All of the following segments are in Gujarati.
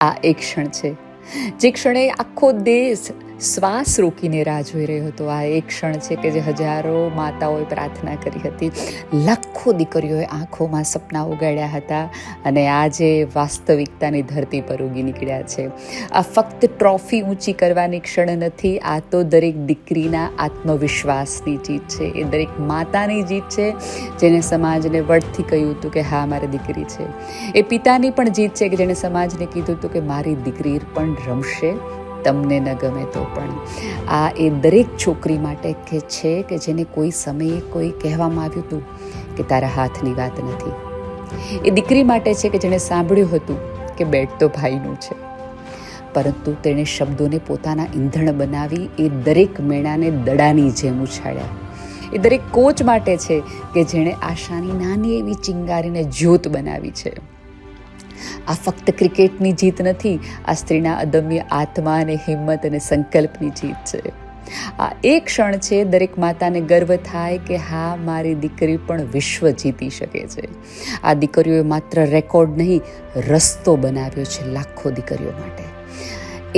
આ એક ક્ષણ છે જે ક્ષણે આખો દેશ શ્વાસ રોકીને રાહ જોઈ રહ્યો હતો. આ એક ક્ષણ છે કે જે હજારો માતાઓએ પ્રાર્થના કરી હતી, લાખો દીકરીઓએ આંખોમાં સપના ઉગાડ્યા હતા અને આજે વાસ્તવિકતાની ધરતી પર ઉગી નીકળ્યા છે. આ ફક્ત ટ્રોફી ઊંચી કરવાની ક્ષણ નથી, આ તો દરેક દીકરીના આત્મવિશ્વાસની જીત છે. એ દરેક માતાની જીત છે જેને સમાજને વટથી કહ્યું હતું કે હા મારી દીકરી છે. એ પિતાની પણ જીત છે કે જેણે સમાજને કીધું હતું કે મારી દીકરી પણ રમશે, તમને ન ગમે તો પણ. આ એ દરેક છોકરી માટે કે છે કે જેને કોઈ સમયે કોઈ કહેવામાં આવ્યું હતું કે તારા હાથની વાત નથી. એ દીકરી માટે છે કે જેણે સાંભળ્યું હતું કે બેટ તો ભાઈનું છે, પરંતુ તેણે શબ્દોને પોતાના ઈંધણ બનાવી એ દરેક મેણાને દડાની જેમ ઉછાળ્યા. એ દરેક કોચ માટે છે કે જેણે આશાની નાની એવી ચિંગારીને જ્યોત બનાવી છે. આ ફક્ત ક્રિકેટની જીત નથી, આ સ્ત્રીના અદમ્ય આત્મા અને હિંમત અને સંકલ્પની જીત છે. આ એક ક્ષણ છે દરેક માતાને ગર્વ થાય કે હા મારી દીકરી પણ વિશ્વ જીતી શકે છે. આ દીકરીઓએ માત્ર રેકોર્ડ નહીં, રસ્તો બનાવ્યો છે લાખો દીકરીઓ માટે.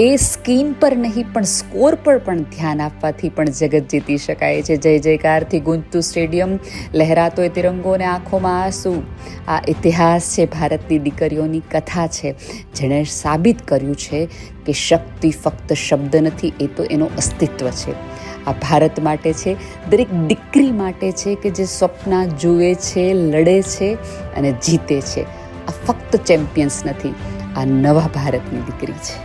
એ સ્કીન પર નહીં પણ સ્કોર પર પણ ધ્યાન આપવાથી પણ જગત જીતી શકાય છે. જય જયકારથી ગુંજતું સ્ટેડિયમ, લહેરાતો એ તિરંગો અને આંખોમાં આંસુ. આ ઇતિહાસ છે ભારતની દીકરીઓની કથા છે, જેણે સાબિત કર્યું છે કે શક્તિ ફક્ત શબ્દ નથી, એ તો એનો અસ્તિત્વ છે. આ ભારત માટે છે, દરેક દીકરી માટે છે કે જે સ્વપ્ના જુએ છે, લડે છે અને જીતે છે. આ ફક્ત ચેમ્પિયન્સ નથી, આ નવા ભારતની દીકરી છે.